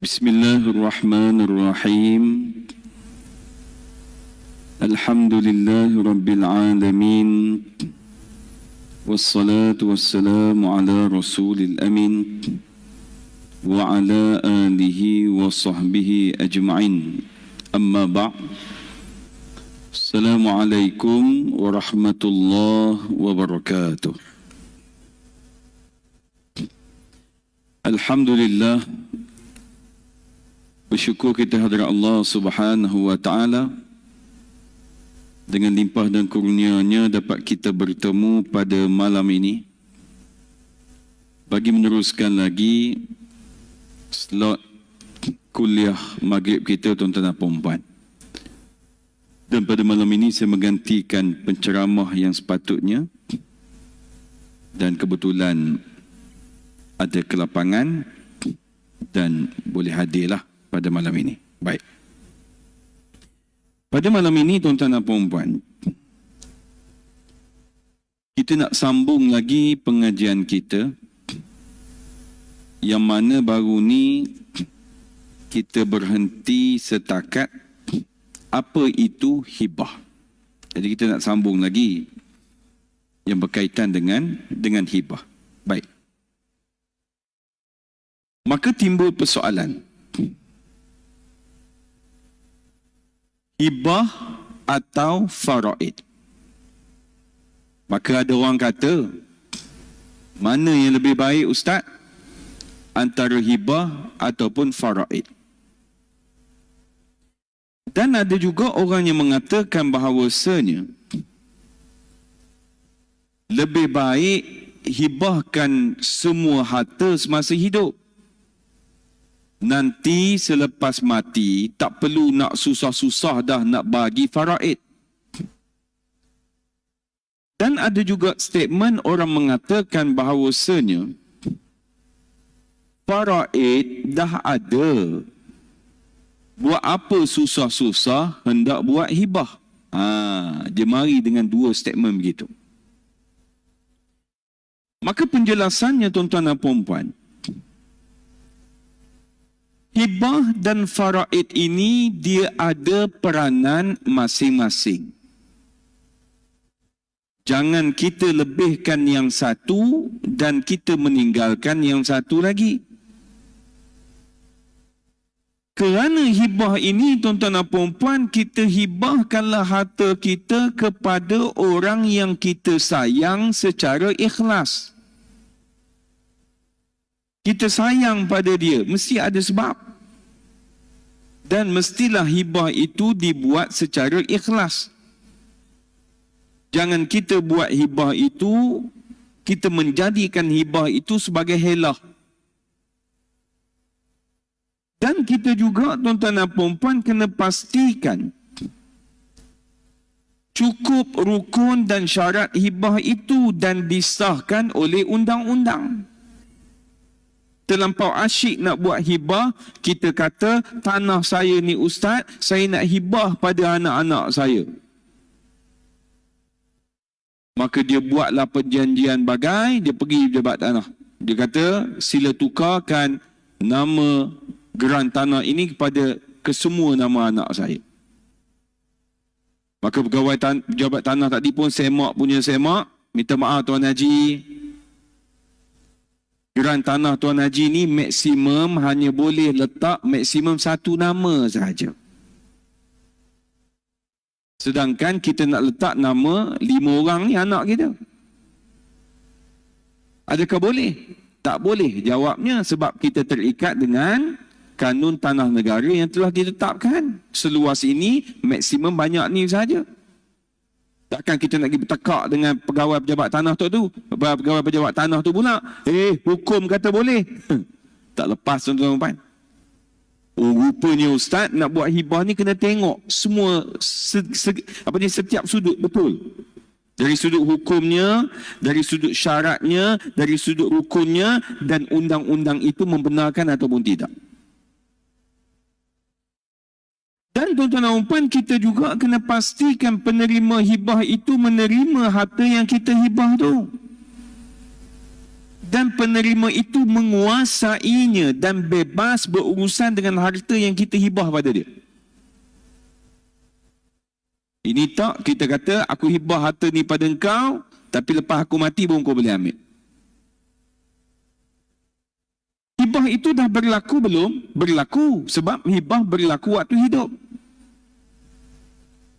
Bismillahirrahmanirrahim. Alhamdulillahi Rabbil Alamin. Wassalatu wassalamu ala Rasulil Amin wa ala alihi wa sahbihi ajma'in. Amma ba'd. Assalamualaikum warahmatullahi wabarakatuh. Alhamdulillah, bersyukur kita hadirat Allah Subhanahu wa taala dengan limpah dan kurnia-Nya dapat kita bertemu pada malam ini bagi meneruskan lagi slot kuliah maghrib kita, tuan-tuan dan puan-puan. Dan pada malam ini saya menggantikan penceramah yang sepatutnya, dan kebetulan ada kelapangan dan boleh hadirlah pada malam ini. Baik. Pada malam ini, tuan-tuan dan puan-puan, kita nak sambung lagi pengajian kita yang mana baru ni kita berhenti setakat apa itu hibah. Jadi kita nak sambung lagi yang berkaitan dengan hibah. Baik. Maka timbul persoalan, hibah atau faraid. Maka ada orang kata, mana yang lebih baik Ustaz? Antara hibah ataupun faraid. Dan ada juga orang yang mengatakan bahawasanya lebih baik hibahkan semua harta semasa hidup. Nanti selepas mati tak perlu nak susah-susah dah nak bagi faraid. Dan ada juga statement orang mengatakan bahawasanya faraid dah ada. Buat apa susah-susah hendak buat hibah? Dia mari dengan dua statement begitu. Maka penjelasannya, tuan-tuan dan puan-puan, hibah dan faraid ini dia ada peranan masing-masing. Jangan kita lebihkan yang satu dan kita meninggalkan yang satu lagi. Kerana hibah ini, tuan-tuan dan puan-puan, kita hibahkanlah harta kita kepada orang yang kita sayang secara ikhlas. Kita sayang pada dia, mesti ada sebab. Dan mestilah hibah itu dibuat secara ikhlas. Jangan kita buat hibah itu, kita menjadikan hibah itu sebagai helah. Dan kita juga, tuan-tuan dan puan-puan, kena pastikan cukup rukun dan syarat hibah itu dan disahkan oleh undang-undang. Terlampau asyik nak buat hibah, kita kata tanah saya ni Ustaz, saya nak hibah pada anak-anak saya. Maka dia buatlah perjanjian bagai, dia pergi pejabat tanah. Dia kata sila tukarkan nama geran tanah ini kepada kesemua nama anak saya. Maka pegawai pejabat tanah tadi pun semak punya semak, minta maaf Tuan Haji, geran tanah Tuan Haji ni maksimum hanya boleh letak maksimum satu nama sahaja. Sedangkan kita nak letak nama 5 orang ni anak kita. Adakah boleh? Tak boleh. Jawabnya sebab kita terikat dengan kanun tanah negara yang telah ditetapkan. Seluas ini, maksimum banyak ni sahaja. Takkan kita nak pergi bertekak dengan pegawai pejabat tanah tu. Pegawai pejabat tanah tu pula, hukum kata boleh. Tak lepas, tuan-tuan. Rupanya Ustaz nak buat hibah ni kena tengok semua setiap sudut betul. Dari sudut hukumnya, dari sudut syaratnya, dari sudut rukunnya, dan undang-undang itu membenarkan ataupun tidak. Dan tuan-tuan dan puan, kita juga kena pastikan penerima hibah itu menerima harta yang kita hibah tu. dan penerima itu menguasainya dan bebas berurusan dengan harta yang kita hibah pada dia. Ini tak kita kata aku hibah harta ni pada engkau, tapi lepas aku mati pun kau boleh ambil. Hibah itu dah berlaku belum? Berlaku, sebab hibah berlaku waktu hidup.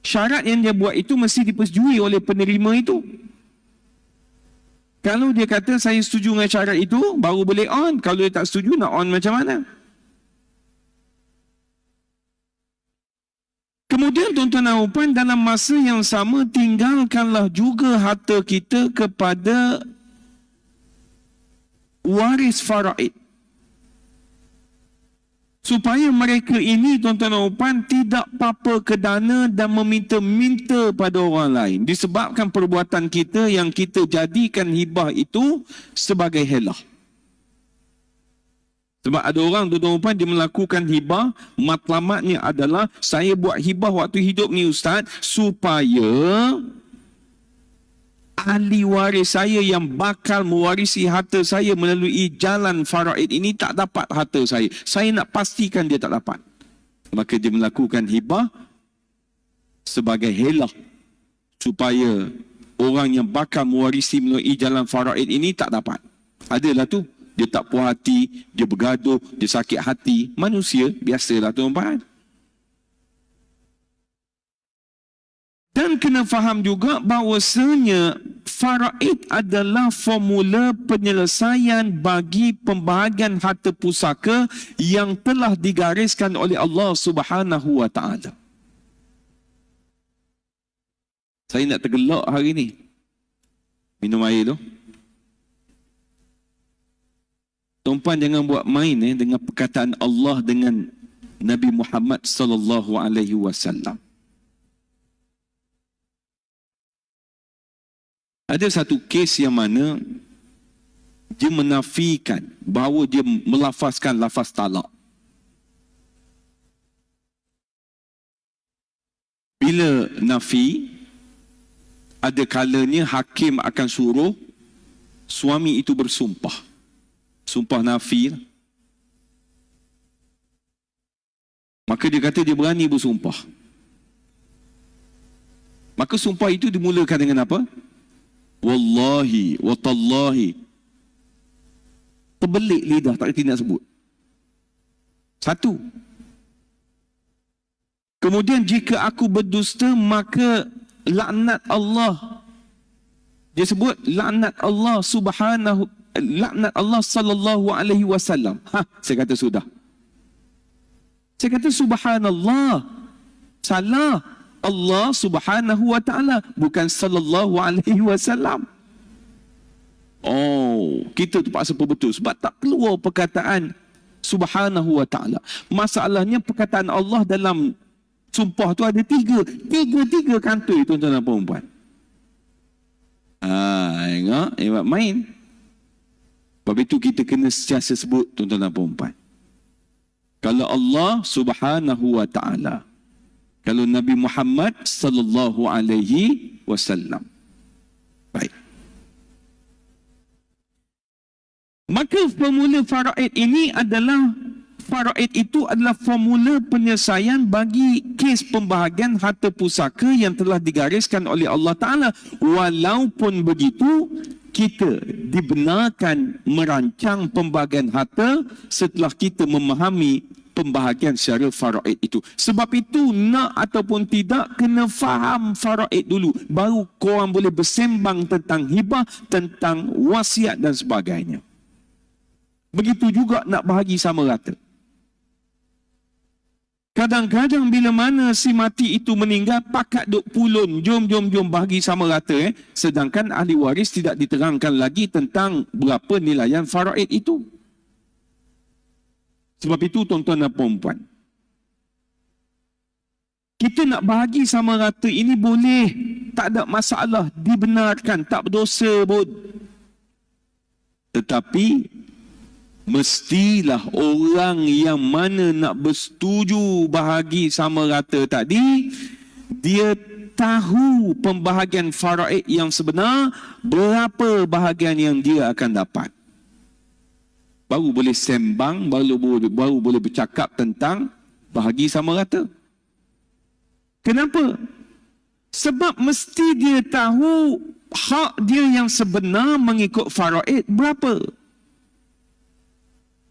Syarat yang dia buat itu mesti dipersetujui oleh penerima itu. Kalau dia kata saya setuju dengan syarat itu, baru boleh on. Kalau dia tak setuju, nak on macam mana? Kemudian tuan-tuan dan puan, dalam masa yang sama tinggalkanlah juga harta kita kepada waris faraid. Supaya mereka ini tuan-tuan dan puan tidak papa ke dana dan meminta-minta pada orang lain. Disebabkan perbuatan kita yang kita jadikan hibah itu sebagai helah. Sebab ada orang tuan-tuan dan puan dia melakukan hibah, matlamatnya adalah saya buat hibah waktu hidup ni ustaz supaya ahli waris saya yang bakal mewarisi harta saya melalui jalan faraid ini tak dapat harta saya. Saya nak pastikan dia tak dapat. Maka dia melakukan hibah sebagai helah supaya orang yang bakal mewarisi melalui jalan faraid ini tak dapat. Adalah tu. Dia tak puas hati, dia bergaduh, dia sakit hati. Manusia, biasalah tuan-tuan. Dan kena faham juga bahawasanya faraid adalah formula penyelesaian bagi pembahagian harta pusaka yang telah digariskan oleh Allah Subhanahu wa taala. Saya nak tergelak hari ni. Minum air tu. Tuan-tuan jangan buat main dengan perkataan Allah dengan Nabi Muhammad sallallahu alaihi wasallam. Ada satu kes yang mana dia menafikan bahawa dia melafazkan lafaz talak. Bila nafi, ada kalanya hakim akan suruh suami itu bersumpah. Sumpah nafi. Maka dia kata dia berani bersumpah. Maka sumpah itu dimulakan dengan apa? Wallahi, watallahi. Terbelik lidah, tak kerti nak sebut. Satu. Kemudian jika aku berdusta, maka laknat Allah. Dia sebut laknat Allah subhanahu, laknat Allah sallallahu alaihi wasallam. Saya kata sudah. Saya kata subhanallah. Salah. Allah subhanahu wa ta'ala. Bukan sallallahu alaihi wasallam. Oh, kita terpaksa betul. Sebab tak keluar perkataan subhanahu wa ta'ala. Masalahnya perkataan Allah dalam sumpah tu ada tiga kantoi tuan-tuan dan puan-puan. Tengok, main. Sebab itu kita kena sentiasa sebut tuan-tuan dan puan-puan. Kalau Allah subhanahu wa ta'ala. Kalau Nabi Muhammad sallallahu alaihi wasallam. Baik. Maka formula faraid ini adalah, faraid itu adalah formula penyelesaian bagi kes pembahagian harta pusaka yang telah digariskan oleh Allah Ta'ala. Walaupun begitu, kita dibenarkan merancang pembahagian harta setelah kita memahami pembahagian secara faraid itu. Sebab itu nak ataupun tidak kena faham faraid dulu, baru korang boleh bersembang tentang hibah, tentang wasiat dan sebagainya. Begitu juga nak bahagi sama rata. Kadang-kadang bila mana si mati itu meninggal, pakat duk pulun, jom bahagi sama rata. Sedangkan ahli waris tidak diterangkan lagi tentang berapa nilaian faraid itu. Sebab itu tuan-tuan dan puan-puan, kita nak bahagi sama rata ini boleh, tak ada masalah, dibenarkan, tak berdosa pun. Tetapi mestilah orang yang mana nak bersetuju bahagi sama rata tadi, dia tahu pembahagian faraid yang sebenar, berapa bahagian yang dia akan dapat. baru boleh sembang, baru boleh bercakap tentang bahagi sama rata. Kenapa? Sebab mesti dia tahu hak dia yang sebenar mengikut faraid berapa.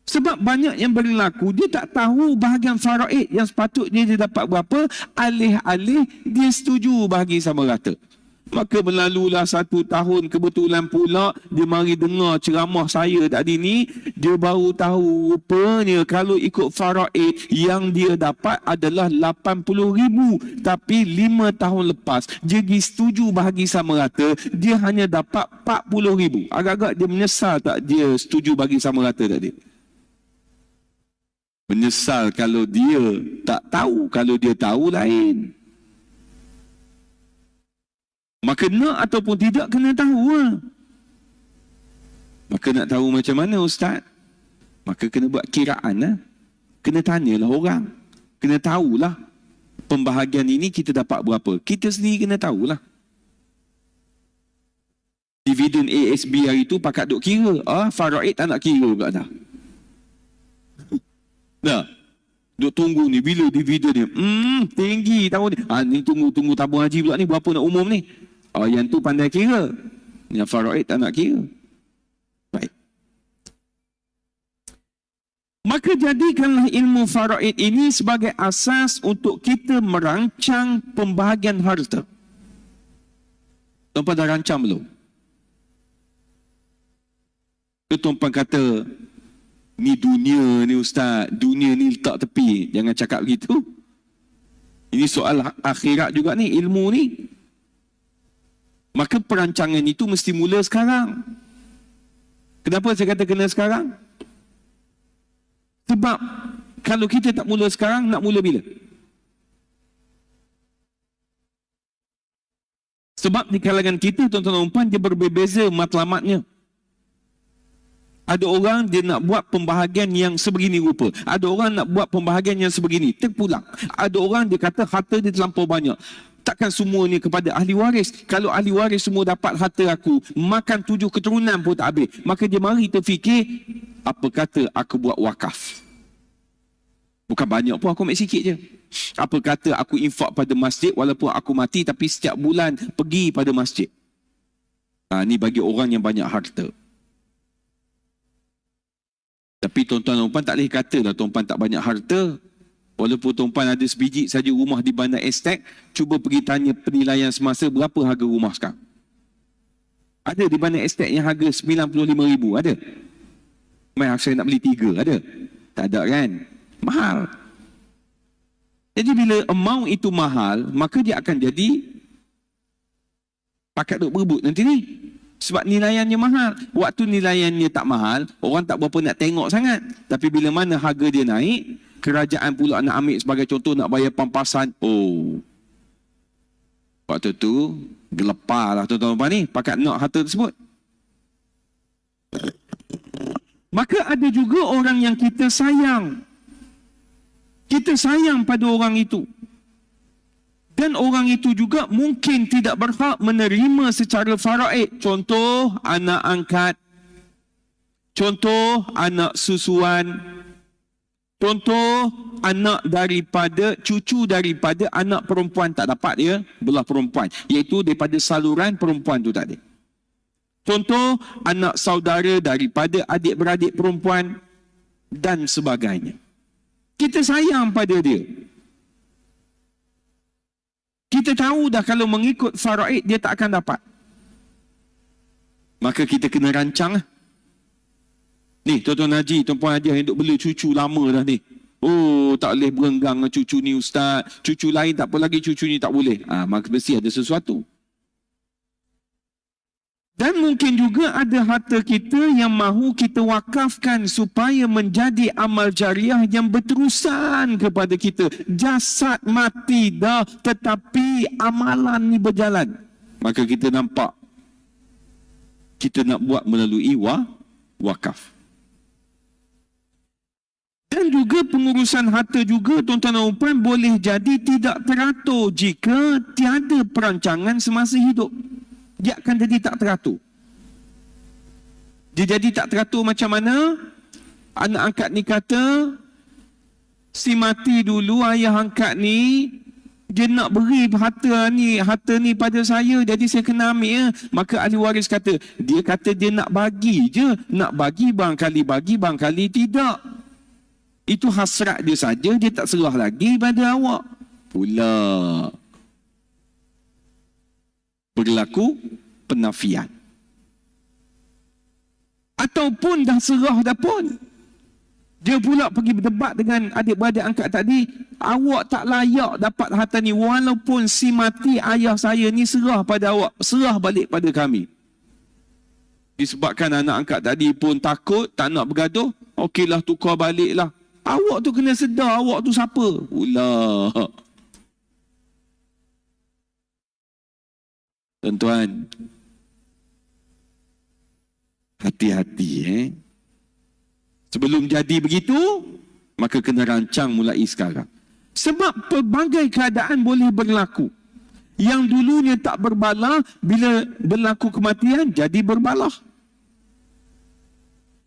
Sebab banyak yang berlaku, dia tak tahu bahagian faraid yang sepatutnya dia dapat berapa, alih-alih dia setuju bahagi sama rata. Maka berlalulah 1 tahun, kebetulan pula dia mari dengar ceramah saya tadi ni, dia baru tahu rupanya kalau ikut faraid yang dia dapat adalah 80,000, tapi 5 tahun lepas dia pergi setuju bahagi sama rata, dia hanya dapat 40,000. Agak-agak dia menyesal tak dia setuju bahagi sama rata tadi? Menyesal kalau dia tak tahu, kalau dia tahu lain. Maka nak ataupun tidak kena tahu lah. Maka nak tahu macam mana Ustaz? Maka kena buat kiraan lah. Kena tanyalah orang. Kena tahulah pembahagian ini kita dapat berapa. Kita sendiri kena tahulah. Dividen ASB hari tu pakat duk kira. Faraid tak nak kira pula dah. Dah. Duk tunggu ni bila dividen ni. Tinggi tahun ni. Ni tunggu tabung haji pula ni berapa nak umum ni. Yang tu pandai kira. Yang faraid tak nak kira. Baik. Maka jadikanlah ilmu faraid ini sebagai asas untuk kita merancang pembahagian harta. Tuan-tuan dah rancang belum? Tuan-tuan kata, ni dunia ni Ustaz, dunia ni letak tepi. Jangan cakap begitu. Ini soal akhirat juga ni, ilmu ni. Maka perancangan itu mesti mula sekarang. Kenapa saya kata kena sekarang? Sebab kalau kita tak mula sekarang, nak mula bila? Sebab di kalangan kita, tuan-tuan dan puan, dia berbeza matlamatnya. Ada orang dia nak buat pembahagian yang sebegini rupa. Ada orang nak buat pembahagian yang sebegini. Terpulang. Ada orang dia kata harta dia terlampau banyak. Takkan semuanya kepada ahli waris. Kalau ahli waris semua dapat harta aku, makan 7 keturunan pun tak habis. Maka dia mari terfikir, apa kata aku buat wakaf? Bukan banyak pun, aku ambil sikit je. Apa kata aku infak pada masjid walaupun aku mati, tapi setiap bulan pergi pada masjid. Ni bagi orang yang banyak harta. Tapi tuan-tuan dan puan tak boleh katalah tuan-puan tak banyak harta. Walaupun tuan-puan ada sebiji saja rumah di Bandar Estate, cuba pergi tanya penilaian semasa berapa harga rumah sekarang. Ada di Bandar Estate yang harga 95,000, ada? Saya nak beli 3, ada? Tak ada kan? Mahal. Jadi bila amount itu mahal, maka dia akan jadi pakat duk berebut nanti ni. Sebab nilaiannya mahal. Waktu nilaiannya tak mahal, orang tak berapa nak tengok sangat. Tapi bila mana harga dia naik, kerajaan pula nak ambil sebagai contoh, nak bayar pampasan. Waktu tu gelepar lah tuan-tuan ni, pakat nak harta tersebut. Maka ada juga orang yang kita sayang. Kita sayang pada orang itu. Dan orang itu juga mungkin tidak berhak menerima secara faraid. Contoh, anak angkat. Contoh, anak susuan. Contoh, anak daripada, cucu daripada anak perempuan tak dapat dia, belah perempuan. Iaitu daripada saluran perempuan tu tadi. Contoh, anak saudara daripada adik-beradik perempuan dan sebagainya. Kita sayang pada dia. Kita tahu dah kalau mengikut faraid dia tak akan dapat. Maka kita kena rancang lah. Ni tuan-tuan haji, tuan-puan haji yang duk bela cucu lama dah ni. Tak boleh berenggang dengan cucu ni Ustaz. Cucu lain tak apa lagi, cucu ni tak boleh. Maka mesti ada sesuatu. Dan mungkin juga ada harta kita yang mahu kita wakafkan supaya menjadi amal jariah yang berterusan kepada kita. Jasad mati dah, tetapi amalan ni berjalan. Maka kita nampak kita nak buat melalui wakaf. Dan juga pengurusan harta juga tuan-tuan dan puan boleh jadi tidak teratur jika tiada perancangan semasa hidup. Dia akan jadi tak teratur. Dia jadi tak teratur macam mana? Anak angkat ni kata, si mati dulu ayah angkat ni, dia nak beri harta ni pada saya, jadi saya kena ambil ya. Maka ahli waris kata, dia kata dia nak bagi je, nak bagi barangkali tidak. Itu hasrat dia saja, dia tak serah lagi pada awak. Pula berlaku penafian. Ataupun dah serah dah pun, dia pula pergi berdebat dengan adik-beradik angkat tadi, awak tak layak dapat harta ni, walaupun si mati ayah saya ni serah pada awak, serah balik pada kami. Disebabkan anak angkat tadi pun takut, tak nak bergaduh, okeylah tukar balik lah. Awak tu kena sedar, awak tu siapa? Pula. Tuan-tuan, hati-hati sebelum jadi begitu, maka kena rancang mulai sekarang. Sebab pelbagai keadaan boleh berlaku. Yang dulunya tak berbalah, bila berlaku kematian, jadi berbalah.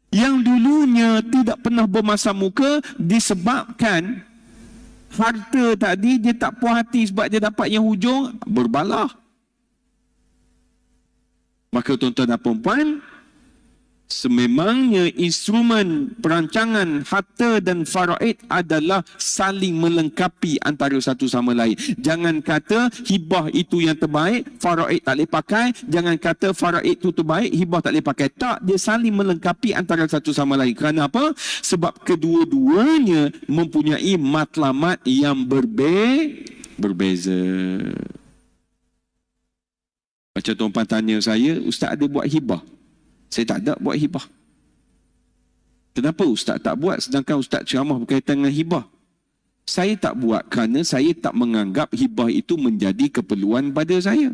Yang dulunya tidak pernah bermasa muka, disebabkan harta tadi dia tak puas hati sebab dia dapat yang hujung, berbalah. Maka tuan-tuan dan puan-puan, sememangnya instrumen perancangan harta dan faraid adalah saling melengkapi antara satu sama lain. Jangan kata hibah itu yang terbaik, faraid tak boleh pakai. Jangan kata faraid itu terbaik, hibah tak boleh pakai. Tak, dia saling melengkapi antara satu sama lain. Kerana apa? Sebab kedua-duanya mempunyai matlamat yang berbeza. Macam tuan-tuan tanya saya, Ustaz ada buat hibah? Saya tak ada buat hibah. Kenapa Ustaz tak buat sedangkan Ustaz ceramah berkaitan dengan hibah? Saya tak buat kerana saya tak menganggap hibah itu menjadi keperluan pada saya.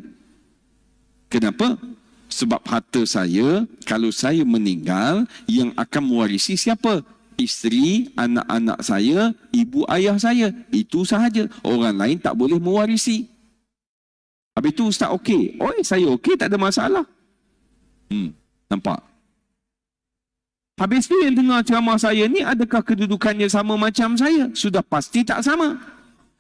Kenapa? Sebab harta saya, kalau saya meninggal, yang akan mewarisi siapa? Isteri, anak-anak saya, ibu ayah saya. Itu sahaja. Orang lain tak boleh mewarisi. Habis itu Ustaz okey. Oh, saya okey, tak ada masalah. Nampak? Habis tu yang dengar ceramah saya ni, adakah kedudukannya sama macam saya? Sudah pasti tak sama.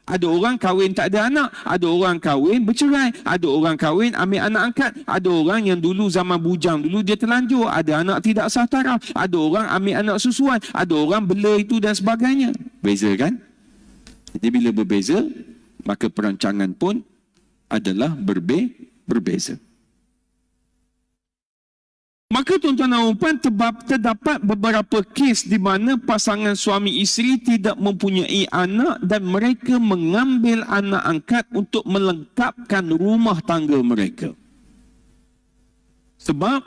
Ada orang kahwin tak ada anak, ada orang kahwin bercerai, ada orang kahwin ambil anak angkat, ada orang yang dulu zaman bujang dulu dia terlanjur, ada anak tidak sah taraf, ada orang ambil anak susuan, ada orang bela itu dan sebagainya. Beza kan? Jadi bila berbeza, maka perancangan pun adalah berbeza. Maka tuan-tuan dan puan, terdapat beberapa kes di mana pasangan suami isteri tidak mempunyai anak dan mereka mengambil anak angkat untuk melengkapkan rumah tangga mereka. Sebab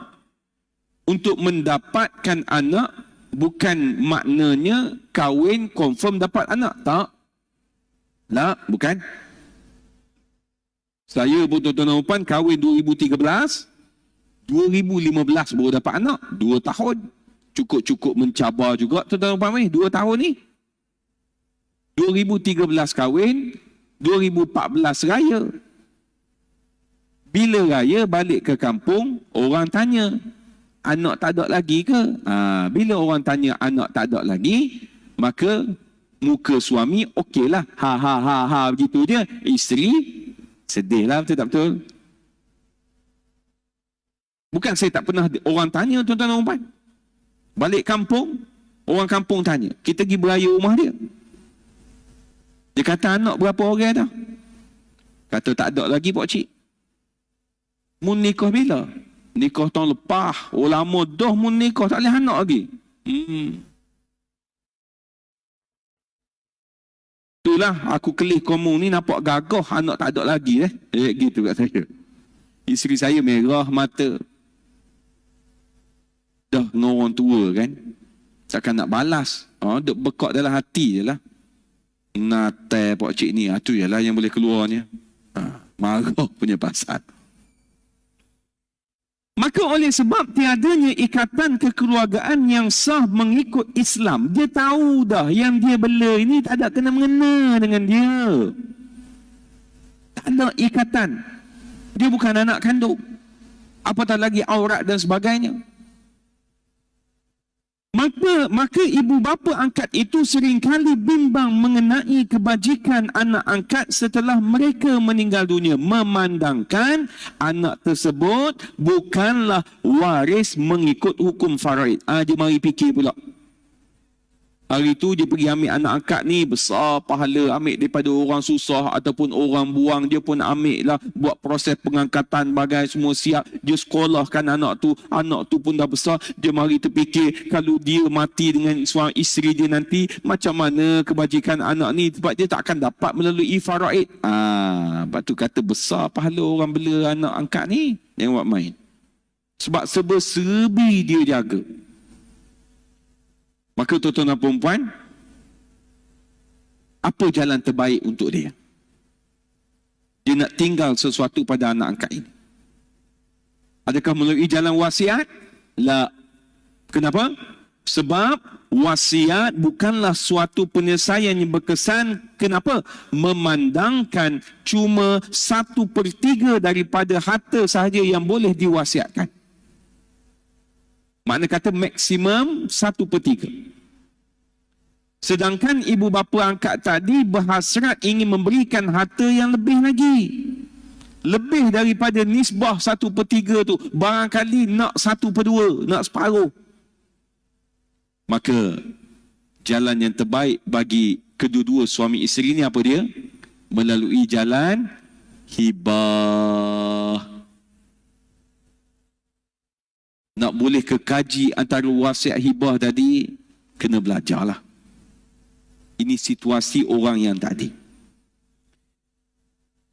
untuk mendapatkan anak bukan maknanya kahwin confirm dapat anak. Tak. Tak, bukan. Saya pun tuan-tuan dan puan kahwin 2013, 2015 baru dapat anak, 2 tahun. Cukup-cukup mencabar juga tuan-tuan dan puan ni, 2 tahun ni. 2013 kahwin, 2014 raya. Bila raya balik ke kampung, orang tanya, anak tak ada lagi ke? Bila orang tanya anak tak ada lagi, maka muka suami okeylah, ha begitu je. Isteri sedihlah, betul tak betul? Bukan saya tak pernah orang tanya tuan-tuan dan puan. Balik kampung, orang kampung tanya, kita pergi beraya rumah dia. Dia kata anak berapa orang dah? Kata tak ada lagi pak cik. Mun nikah bila? Nikah tahun lepas. Oh lama dah mun nikah, tak boleh anak lagi. Itulah aku kelih kamu ni nampak gagah, anak tak ada lagi gitu kat saya. Isteri saya merah mata. Dah dengan orang tua kan. Takkan nak balas. Duk bekak dalam hati je lah. Natai pak cik ni. Itu je lah yang boleh keluarnya. Marah punya pasal. Maka oleh sebab tiadanya ikatan kekeluargaan yang sah mengikut Islam, dia tahu dah yang dia bela ini tak ada kena-mengena dengan dia. Tak ada ikatan. Dia bukan anak kandung. Apatah lagi aurat dan sebagainya. Maka ibu bapa angkat itu seringkali bimbang mengenai kebajikan anak angkat setelah mereka meninggal dunia, memandangkan anak tersebut bukanlah waris mengikut hukum faraid. Dia mari fikir pula. Hari tu dia pergi ambil anak angkat ni, besar pahala, ambil daripada orang susah ataupun orang buang, dia pun ambil lah, buat proses pengangkatan bagai semua siap, dia sekolahkan anak tu pun dah besar. Dia mari terfikir, kalau dia mati dengan suami isteri dia nanti, macam mana kebajikan anak ni, sebab dia tak akan dapat melalui faraid. Lepas tu kata besar pahala orang bela anak angkat ni, jangan buat main. Sebab serba-serbi dia jaga. Maka tuan-tuan dan puan-puan, apa jalan terbaik untuk dia? Dia nak tinggal sesuatu pada anak angkat ini. Adakah melalui jalan wasiat? La. Kenapa? Sebab wasiat bukanlah suatu penyelesaian yang berkesan. Kenapa? Memandangkan cuma 1/3 daripada harta sahaja yang boleh diwasiatkan. Makna kata maksimum 1/3. Sedangkan ibu bapa angkat tadi berhasrat ingin memberikan harta yang lebih lagi. Lebih daripada nisbah 1/3 tu. Barangkali nak 1/2, nak separuh. Maka jalan yang terbaik bagi kedua-dua suami isteri ni apa dia? Melalui jalan hibah. Nak boleh kekaji antara wasiat hibah tadi, kena belajarlah. Ini situasi orang yang tadi.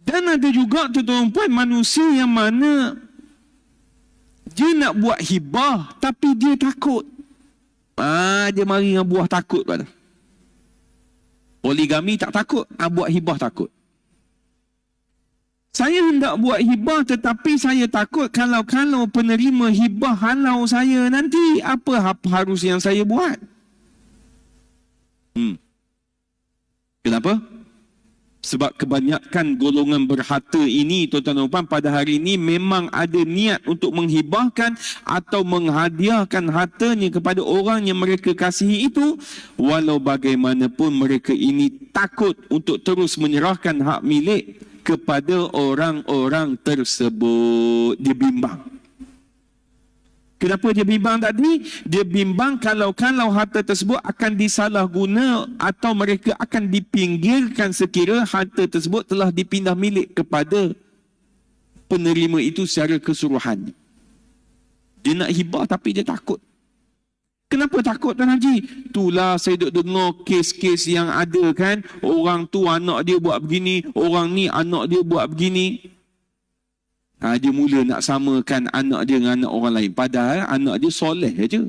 Dan ada juga tuan-tuan manusia yang mana dia nak buat hibah tapi dia takut. Dia mari dengan buah takut pada. Poligami tak takut, buat hibah takut. Saya hendak buat hibah tetapi saya takut kalau penerima hibah halau saya nanti, apa harus yang saya buat? Kenapa? Sebab kebanyakan golongan berharta ini, tuan-tuan dan puan, pada hari ini memang ada niat untuk menghibahkan atau menghadiahkan hartanya kepada orang yang mereka kasihi itu, walau bagaimanapun mereka ini takut untuk terus menyerahkan hak milik kepada orang-orang tersebut. Dia bimbang. Kenapa dia bimbang tadi? Dia bimbang kalau harta tersebut akan disalahguna atau mereka akan dipinggirkan sekira harta tersebut telah dipindah milik kepada penerima itu secara keseluruhan. Dia nak hibah tapi dia takut. Kenapa takut Tuan Haji? Itulah saya duk dengar kes-kes yang ada kan. Orang tu anak dia buat begini, orang ni anak dia buat begini. Dia mula nak samakan anak dia dengan anak orang lain. Padahal anak dia soleh aja.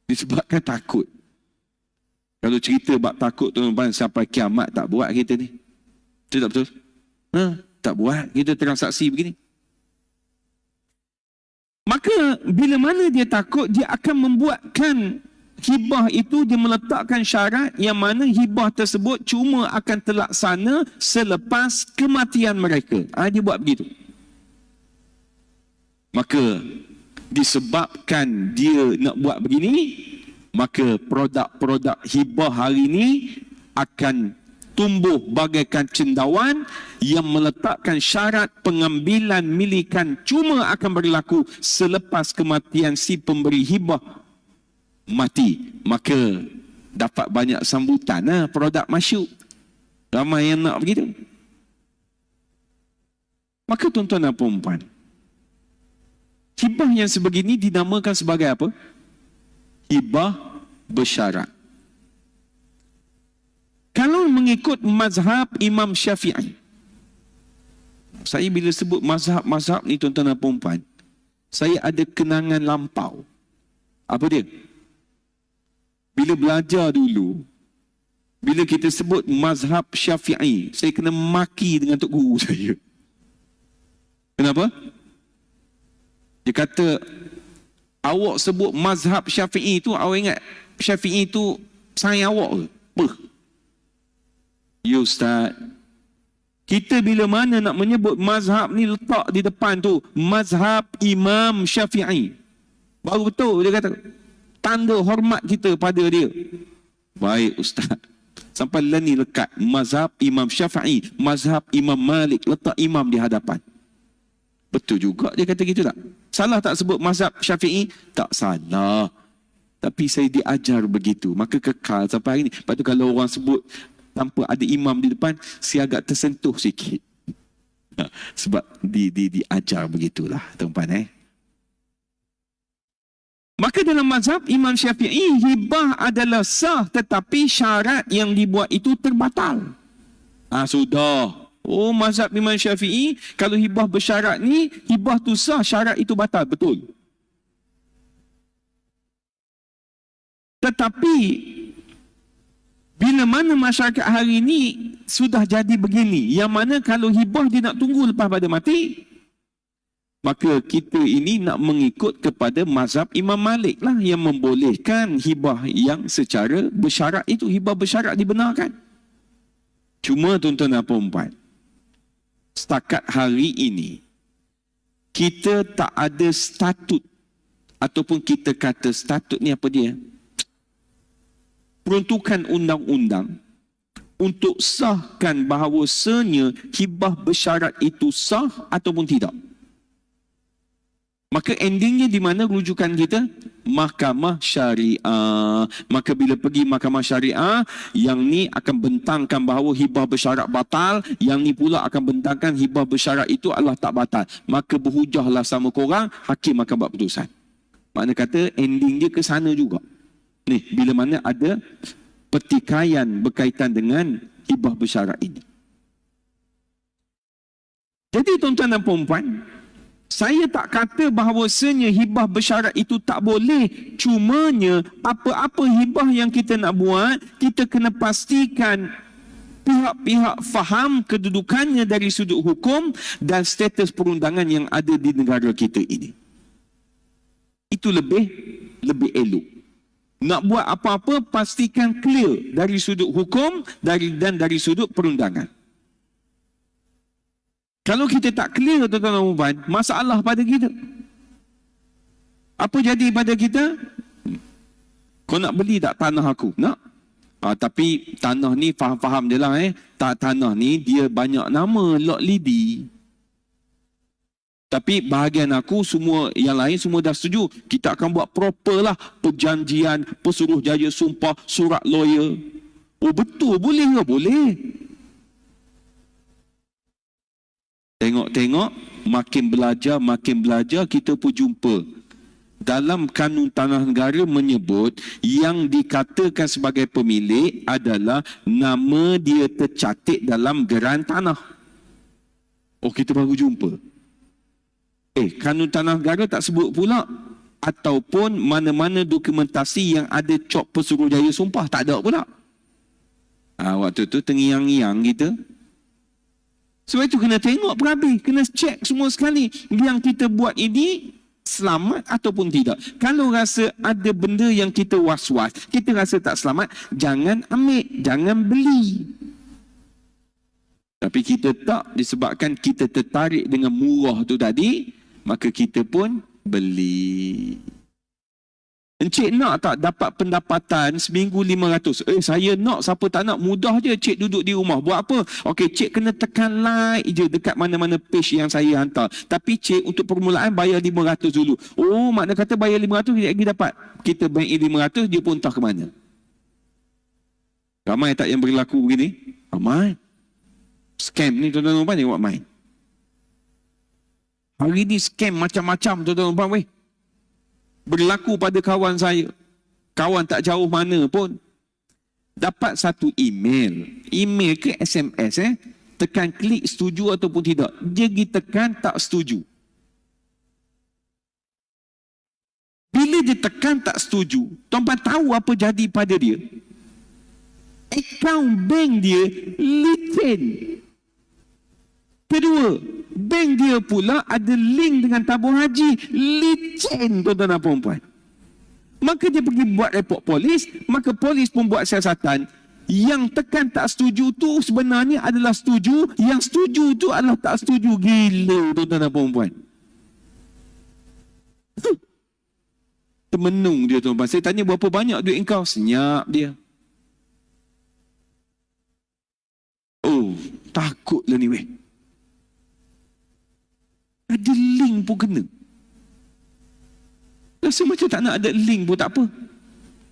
Disebabkan takut. Kalau cerita bab takut tuan-tuan sampai kiamat tak buat kita ni. Betul tak betul? Tak buat. Kita transaksi begini. Maka bila mana dia takut, dia akan membuatkan hibah itu, dia meletakkan syarat yang mana hibah tersebut cuma akan terlaksana selepas kematian mereka. Dia buat begitu. Maka disebabkan dia nak buat begini, maka produk-produk hibah hari ini akan tumbuh bagaikan cendawan yang meletakkan syarat pengambilan milikan cuma akan berlaku selepas kematian si pemberi hibah mati. Maka dapat banyak sambutan produk masyuk. Ramai yang nak begitu. Maka tuan-tuan dan puan-puan, hibah yang sebegini dinamakan sebagai apa? Hibah bersyarat. Kalau mengikut mazhab Imam Syafi'i, saya bila sebut mazhab ni tuan-tuan dan puan-puan, saya ada kenangan lampau. Apa dia? Bila belajar dulu, bila kita sebut mazhab Syafi'i, saya kena maki dengan tok guru saya. Kenapa? Dia kata, awak sebut mazhab Syafi'i tu, awak ingat Syafi'i tu sayang awak ke? Ya Ustaz, kita bila mana nak menyebut mazhab ni letak di depan tu, mazhab Imam Syafi'i. Baru betul dia kata. tanda hormat kita pada dia. Baik Ustaz. Sampai lah ni lekat mazhab Imam Syafi'i, mazhab Imam Malik, letak imam di hadapan. Betul juga dia kata gitu tak? Salah tak sebut mazhab Syafi'i? Tak salah. Tapi saya diajar begitu. Maka kekal sampai hari ni. Lepas tu kalau orang sebut tanpa ada imam di depan, saya agak tersentuh sikit. Sebab diajar begitulah tuan-tuan. Maka dalam mazhab Imam Syafi'i, hibah adalah sah tetapi syarat yang dibuat itu terbatal. Sudah. Oh, mazhab Imam Syafi'i, kalau hibah bersyarat ni, hibah tu sah, syarat itu batal. Betul. Tetapi, bila mana masyarakat hari ini sudah jadi begini, yang mana kalau hibah dia nak tunggu lepas pada mati, maka kita ini nak mengikut kepada mazhab Imam Malik lah yang membolehkan hibah yang secara bersyarat itu. Hibah bersyarat dibenarkan. Cuma tuan-tuan dan puan-puan, setakat hari ini, kita tak ada statut, ataupun kita kata statut ni apa dia? Peruntukan undang-undang untuk sahkan bahawasanya hibah bersyarat itu sah ataupun tidak. Maka endingnya di mana rujukan kita? Mahkamah Syariah. Maka bila pergi Mahkamah Syariah, yang ni akan bentangkan bahawa hibah bersyarat batal, yang ni pula akan bentangkan hibah bersyarat itu adalah tak batal. Maka berhujahlah sama korang, hakim akan buat putusan. Makna kata ending dia ke sana juga. Ni, bila mana ada pertikaian berkaitan dengan hibah bersyarat ini. Jadi tuan-tuan dan puan-puan, saya tak kata bahawasanya hibah bersyarat itu tak boleh. Cumanya apa-apa hibah yang kita nak buat, kita kena pastikan pihak-pihak faham kedudukannya dari sudut hukum dan status perundangan yang ada di negara kita ini. Itu lebih elok. Nak buat apa-apa, pastikan clear dari sudut hukum dan dari sudut perundangan. Kalau kita tak clear, tuan-tuan dan puan, masalah pada kita. Apa jadi pada kita? Kau nak beli tak tanah aku? Nak? Tapi tanah ni faham-faham je lah. Tanah ni dia banyak nama, lot lidi. Tapi bahagian aku, semua yang lain semua dah setuju. Kita akan buat proper lah. Perjanjian, pesuruhjaya sumpah, surat lawyer. Oh betul, boleh ke? Boleh. Tengok-tengok, makin belajar, kita pun jumpa. Dalam kanun tanah negara menyebut, yang dikatakan sebagai pemilik adalah nama dia tercatat dalam geran tanah. Oh, kita baru jumpa. Kanun tanah negara tak sebut pula. Ataupun mana-mana dokumentasi yang ada cop pesuruhjaya sumpah, tak ada pula. Waktu tu tengiang-ngiang kita. Sebab itu kena tengok perhabis, kena cek semua sekali. Yang kita buat ini selamat ataupun tidak. Kalau rasa ada benda yang kita was-was, kita rasa tak selamat, jangan ambil, jangan beli. Tapi kita tak, disebabkan kita tertarik dengan murah tu tadi, maka kita pun beli. Encik nak tak dapat pendapatan seminggu 500? Saya nak, siapa tak nak, mudah je. Cik duduk di rumah, buat apa? Okey, cik kena tekan like je dekat mana-mana page yang saya hantar. Tapi cik untuk permulaan bayar 500 dulu. Oh, makna kata bayar 500 kejap lagi dapat. Kita bank 500, dia pun entah ke mana. Ramai tak yang berlaku begini? Ramai. Scam ni tuan-tuan dan puan, tengok main. Hari ni scam macam-macam tuan-tuan dan puan. Berlaku pada kawan saya. Kawan tak jauh mana pun. Dapat satu email. Email ke SMS tekan klik setuju ataupun tidak. Dia pergi tekan tak setuju. Bila dia tekan tak setuju, tuan-tuan tahu apa jadi pada dia? Akaun bank dia licin. Kedua, bank dia pula ada link dengan tabung haji. Licin, tuan-tuan dan puan-puan. Maka dia pergi buat report polis, maka polis pun buat siasatan. Yang tekan tak setuju tu sebenarnya adalah setuju, yang setuju tu adalah tak setuju. Gila, tuan-tuan dan puan-puan. Termenung dia tuan-tuan. Saya tanya berapa banyak duit engkau? Senyap dia. Oh, takutlah ni weh. Ada link pun kena. Rasa macam tak nak ada link pun tak apa.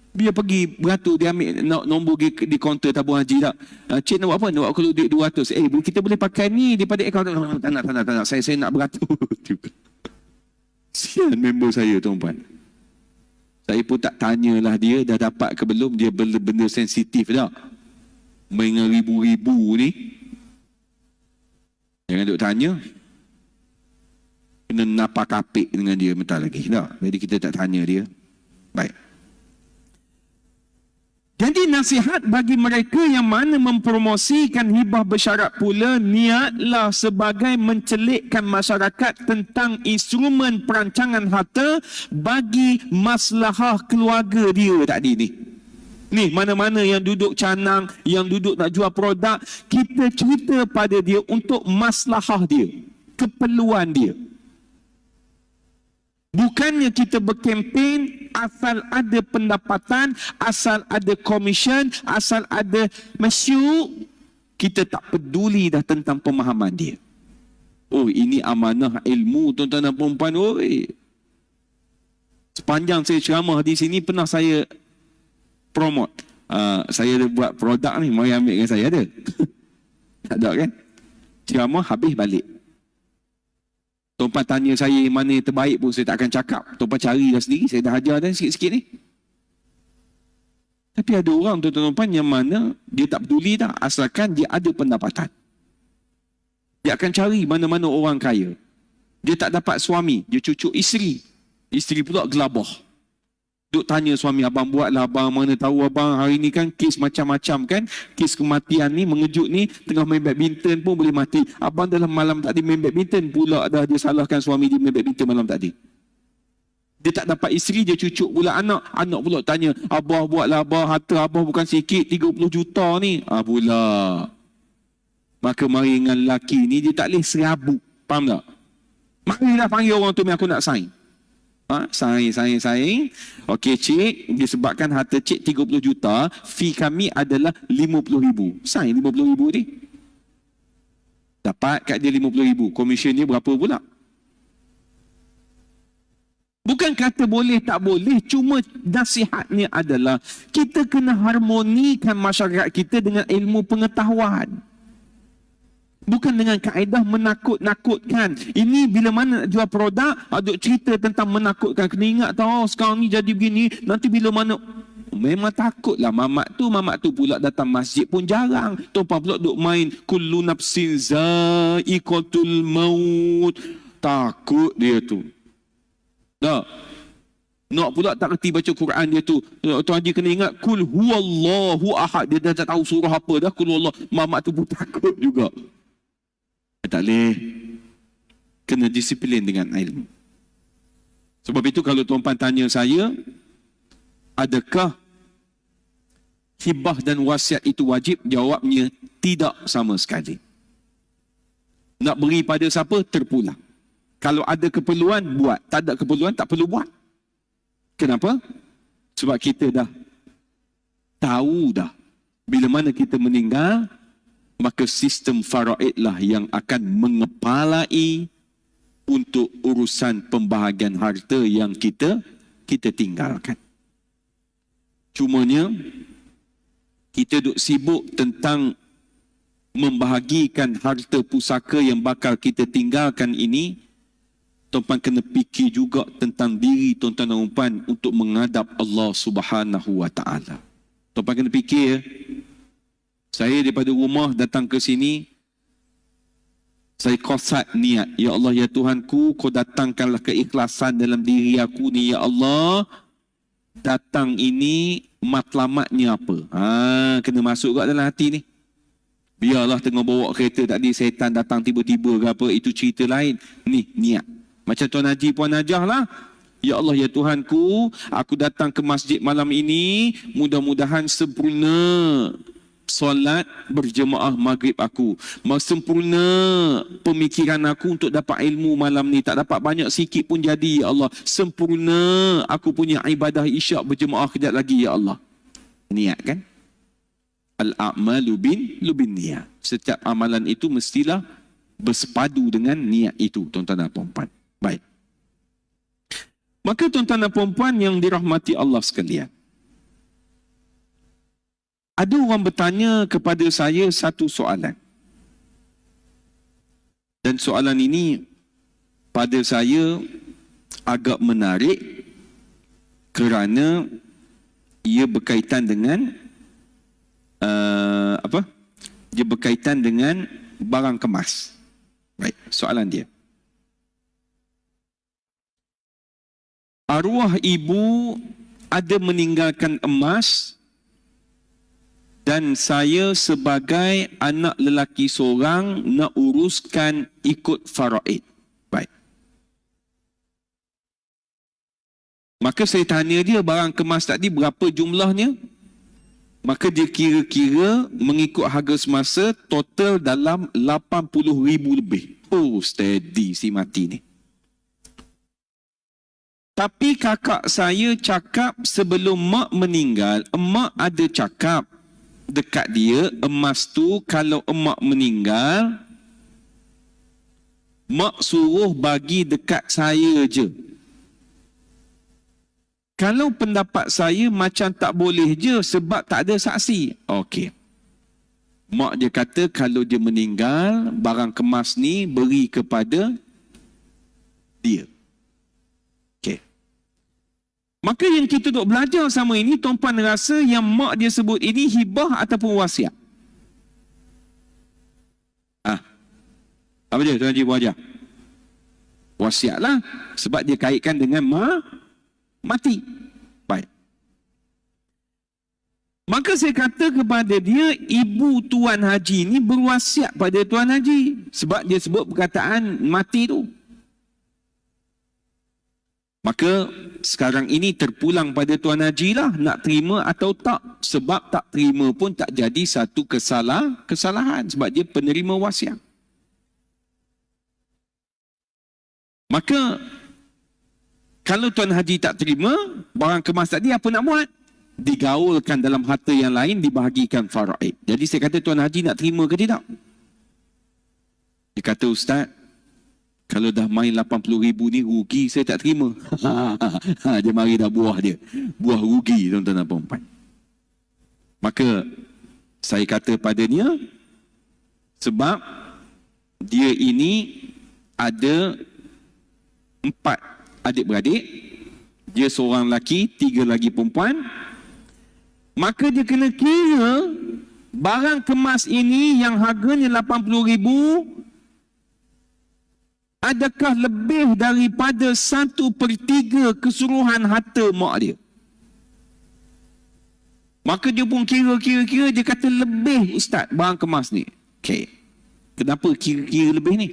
Biar pergi beratur, dia ambil nombor di kaunter tabung haji tak. Cik nak buat apa? Nak buat kalau duit 200. Kita boleh pakai ni daripada akaun. Tak nak. Saya nak beratur. Sian member saya tuan-tuan. Saya pun tak tanyalah dia dah dapat ke belum. Dia benda sensitif tak. Main dengan ribu-ribu ni. Jangan duk tanya. Kena napak kapik dengan dia bentar lagi. Tak? Jadi kita tak tanya dia. Baik. Jadi nasihat bagi mereka yang mana mempromosikan hibah bersyarat pula, niatlah sebagai mencelikkan masyarakat tentang instrumen perancangan harta bagi maslahah keluarga dia tadi ni. Ni mana-mana yang duduk canang, yang duduk nak jual produk, kita cerita pada dia untuk maslahah dia, keperluan dia. Bukannya kita berkempen asal ada pendapatan, asal ada komisen, asal ada masyuk. Kita tak peduli dah tentang pemahaman dia. Oh, ini amanah ilmu tuan-tuan dan puan-puan. Sepanjang saya ceramah di sini pernah saya promote. Saya ada buat produk ni, mari ambil dengan saya ada. Tak ada kan? Ceramah habis balik. Tuan-tuan tanya saya mana yang terbaik pun saya tak akan cakap. Tuan-tuan carilah sendiri, saya dah ajar dah sikit-sikit ni. Tapi ada orang tuan-tuan yang mana dia tak peduli dah asalkan dia ada pendapatan. Dia akan cari mana-mana orang kaya. Dia tak dapat suami, dia cucuk isteri. Isteri pula gelabah. Duk tanya suami, abang buatlah abang, mana tahu abang hari ni kan kes macam-macam kan. Kes kematian ni mengejut ni, tengah main badminton pun boleh mati. Abang dalam malam tadi main badminton pula dah dia salahkan suami dia main badminton malam tadi. Dia tak dapat isteri, dia cucuk pula anak. Anak pula tanya, abah buatlah abah, harta abah bukan sikit, 30 juta ni. Pula. Maka mari dengan lelaki ni, dia tak boleh serabut. Faham tak? Marilah panggil orang tu, aku nak sign. Saing. Okey cik, disebabkan harta cik 30 juta, fee kami adalah 50,000. Saing 50,000 ni. Dapat kat dia 50,000. Komisen dia berapa pula? Bukan kata boleh tak boleh, cuma nasihatnya adalah kita kena harmonikan masyarakat kita dengan ilmu pengetahuan. Bukan dengan kaedah menakut-nakutkan. Ini bila mana nak jual produk, ada cerita tentang menakutkan. Kena ingat tahu sekarang ni jadi begini, nanti bila mana... Memang takutlah mamak tu pula datang masjid pun jarang. Tuan-tuan pula duk main kullu nafsin za'iqatul maut. Takut dia tu. Tak. Nak pula tak kerti baca Quran dia tu. Tuan Haji kena ingat kul huwallahu ahad. Dia dah tak tahu surah apa dah. Kul huwallah. Mamak tu pun takut juga. Tak boleh. Kena disiplin dengan ilmu. Sebab itu kalau tuan-tuan tanya saya, adakah hibah dan wasiat itu wajib? Jawabnya tidak sama sekali. Nak beri pada siapa? Terpulang. Kalau ada keperluan, buat. Tak ada keperluan, tak perlu buat. Kenapa? Sebab kita dah tahu dah. Bila mana kita meninggal, maka sistem faraidlah yang akan mengepalai untuk urusan pembahagian harta yang kita tinggalkan. Cumanya, kita duk sibuk tentang membahagikan harta pusaka yang bakal kita tinggalkan ini. Tuan-tuan kena fikir juga tentang diri tuan-tuan dan puan untuk menghadap Allah Subhanahu wa taala. Tuan-tuan kena fikir, saya daripada rumah datang ke sini, saya qasad niat, ya Allah ya Tuhanku, kau datangkanlah keikhlasan dalam diri aku ni ya Allah. Datang ini matlamatnya apa? Kena masuk kat dalam hati ni. Biarlah tengah bawa kereta tadi setan datang tiba-tiba ke apa, itu cerita lain. Ni niat. Macam Tuan Haji Puan Najah lah. Ya Allah ya Tuhanku, aku datang ke masjid malam ini, mudah-mudahan sempurna solat berjemaah maghrib aku. Sempurna pemikiran aku untuk dapat ilmu malam ni. Tak dapat banyak sikit pun jadi, ya Allah. Sempurna aku punya ibadah isyak berjemaah kejap lagi, ya Allah. Niat kan? Al-a'malu bin niat. Setiap amalan itu mestilah bersepadu dengan niat itu, tuan-tuan dan puan-puan. Baik. Maka tuan-tuan dan puan-puan yang dirahmati Allah sekalian, ada orang bertanya kepada saya satu soalan. Dan soalan ini pada saya agak menarik kerana ia berkaitan dengan Dia berkaitan dengan barang kemas. Baik, soalan dia. Arwah ibu ada meninggalkan emas dan saya sebagai anak lelaki seorang nak uruskan ikut faraid. Baik. Maka saya tanya dia barang kemas tadi berapa jumlahnya? Maka dia kira-kira mengikut harga semasa total dalam 80,000 lebih. Oh, steady si mati ni. Tapi kakak saya cakap sebelum mak meninggal, emak ada cakap dekat dia, emas tu kalau emak meninggal, mak suruh bagi dekat saya je. Kalau pendapat saya macam tak boleh je sebab tak ada saksi. Okey. Mak dia kata kalau dia meninggal, barang kemas ni beri kepada dia. Okey. Maka yang kita duk belajar sama ini, tuan-puan rasa yang mak dia sebut ini hibah ataupun wasiat? Apa dia Tuan Haji buat ajar? Wasiat lah. Sebab dia kaitkan dengan mati. Baik. Maka saya kata kepada dia, ibu Tuan Haji ni berwasiat pada Tuan Haji. Sebab dia sebut perkataan mati tu. Maka sekarang ini terpulang pada Tuan Haji lah nak terima atau tak. Sebab tak terima pun tak jadi satu kesalahan. Sebab dia penerima wasiat. Maka kalau Tuan Haji tak terima barang kemas tadi, apa nak buat? Digaulkan dalam harta yang lain, dibahagikan faraid. Jadi saya kata Tuan Haji nak terima ke tidak? Dia kata, Ustaz, kalau dah main 80,000 ni rugi, saya tak terima. Dia mari dah buah dia. Buah rugi, tuan-tuan dan puan-puan. Maka saya kata padanya, sebab dia ini ada 4 adik-beradik, dia seorang lelaki, 3 lagi perempuan. Maka dia kena kira barang kemas ini yang harganya 80,000 adakah lebih daripada 1/3 keseluruhan harta mak dia. Maka dia pun kira, dia kata lebih, Ustaz, barang kemas ni. Okey. Kenapa kira-kira lebih ni?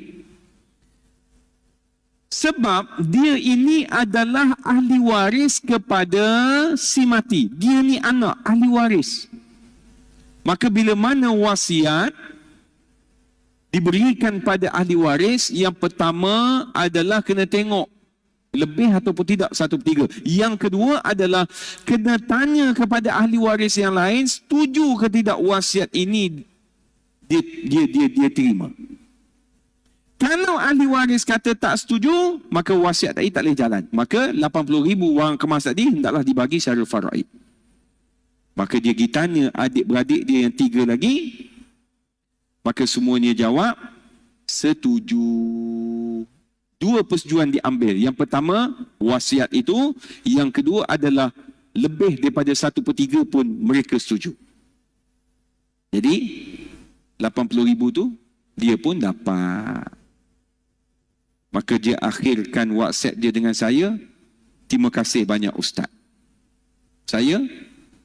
Sebab dia ini adalah ahli waris kepada si mati. Dia ni anak, ahli waris. Maka bila mana wasiat diberikan pada ahli waris, yang pertama adalah kena tengok lebih ataupun tidak 1/3. Yang kedua adalah kena tanya kepada ahli waris yang lain, setuju ke tidak wasiat ini dia terima. Kalau ahli waris kata tak setuju, maka wasiat tadi tak boleh jalan. Maka 80,000 wang kemas tadi hendaklah dibagi secara faraid. Maka dia pergi tanya adik-beradik dia yang 3 lagi. Maka semuanya jawab setuju. 2 persetujuan diambil. Yang pertama, wasiat itu. Yang kedua adalah lebih daripada 1/3 pun mereka setuju. Jadi 80,000 tu dia pun dapat. Maka dia akhirkan WhatsApp dia dengan saya, terima kasih banyak Ustaz. Saya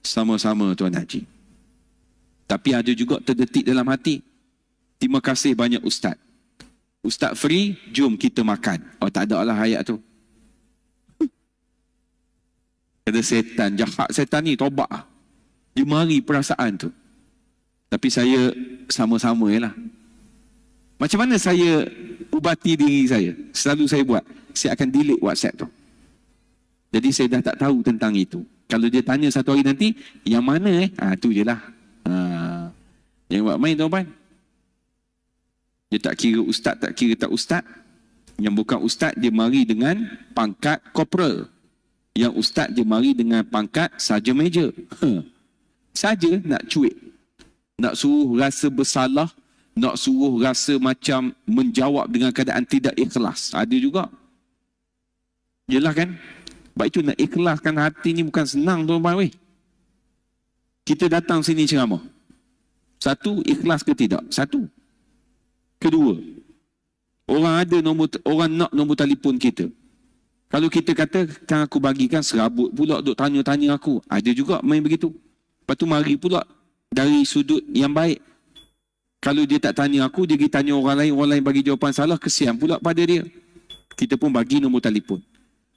sama-sama Tuan Haji. Tapi ada juga terdetik dalam hati, terima kasih banyak Ustaz. Ustaz free, jom kita makan. Oh, tak ada lah ayat tu. Kata setan, jahat setan ni, tobat. Dia mari perasaan tu. Tapi saya sama-sama je lah. Macam mana saya ubati diri saya? Selalu saya buat, saya akan delete WhatsApp tu. Jadi saya dah tak tahu tentang itu. Kalau dia tanya satu hari nanti, yang mana tu je lah. Yang buat main tuan-tuan. Dia tak kira ustaz, tak kira tak ustaz. Yang bukan ustaz, dia mari dengan pangkat korporal. Yang ustaz, dia mari dengan pangkat saja meja. Saja nak cuit. Nak suruh rasa bersalah. Nak suruh rasa macam menjawab dengan keadaan tidak ikhlas. Ada juga. Yelah kan? Sebab itu nak ikhlaskan hati ni bukan senang tuan-tuan weh. Kita datang sini ceramah. Satu, ikhlas ke tidak? Satu. Kedua, orang nak nombor telefon kita. Kalau kita kata, kan aku bagikan serabut pula duk tanya-tanya aku. Ada juga main begitu. Lepas tu mari pula dari sudut yang baik. Kalau dia tak tanya aku, dia pergi tanya orang lain bagi jawapan salah, kesian pula pada dia. Kita pun bagi nombor telefon.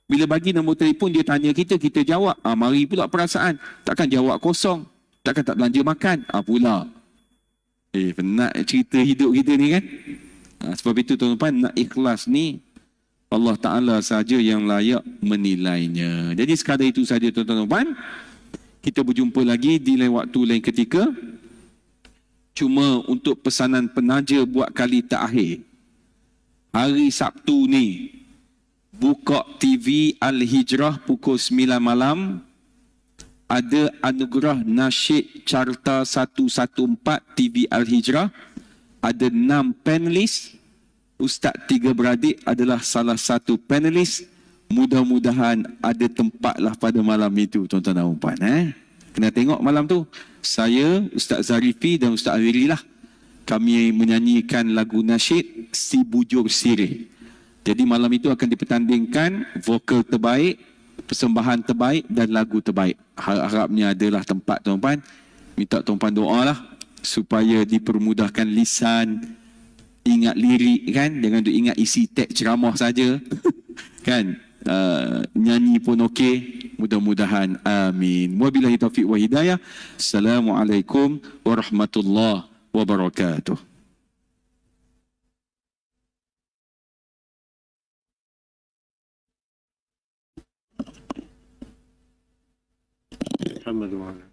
Bila bagi nombor telefon, dia tanya kita, kita jawab. Mari pula perasaan. Takkan jawab kosong. Takkan tak belanja makan. Pula. Penat cerita hidup kita ni kan. Sebab itu tuan-tuan, nak ikhlas ni, Allah Ta'ala saja yang layak menilainya. Jadi sekadar itu saja tuan-tuan. Kita berjumpa lagi di lain waktu, lain ketika. Cuma untuk pesanan penaja buat kali terakhir. Hari Sabtu ni, buka TV Al-Hijrah pukul 9 malam. Ada anugerah nasyid Carta 114 TV Al-Hijrah. Ada 6 panelis. Ustaz 3 beradik adalah salah satu panelis. Mudah-mudahan ada tempat lah pada malam itu, tuan-tuan dan puan. Kena tengok malam tu. Saya, Ustaz Zarifi dan Ustaz Awiri lah. Kami menyanyikan lagu nasyid Si Bujur Sirih. Jadi malam itu akan dipertandingkan vokal terbaik, persembahan terbaik dan lagu terbaik. Harapnya adalah tempat tuan-tuan. Minta tuan-tuan doa lah supaya dipermudahkan lisan, ingat lirik kan, jangan duk ingat isi teks ceramah saja. Kan, nyanyi pun okey. Mudah-mudahan, amin. Wabillahi taufiq wa hidayah. Assalamualaikum warahmatullahi wabarakatuh. Alhamdulillah.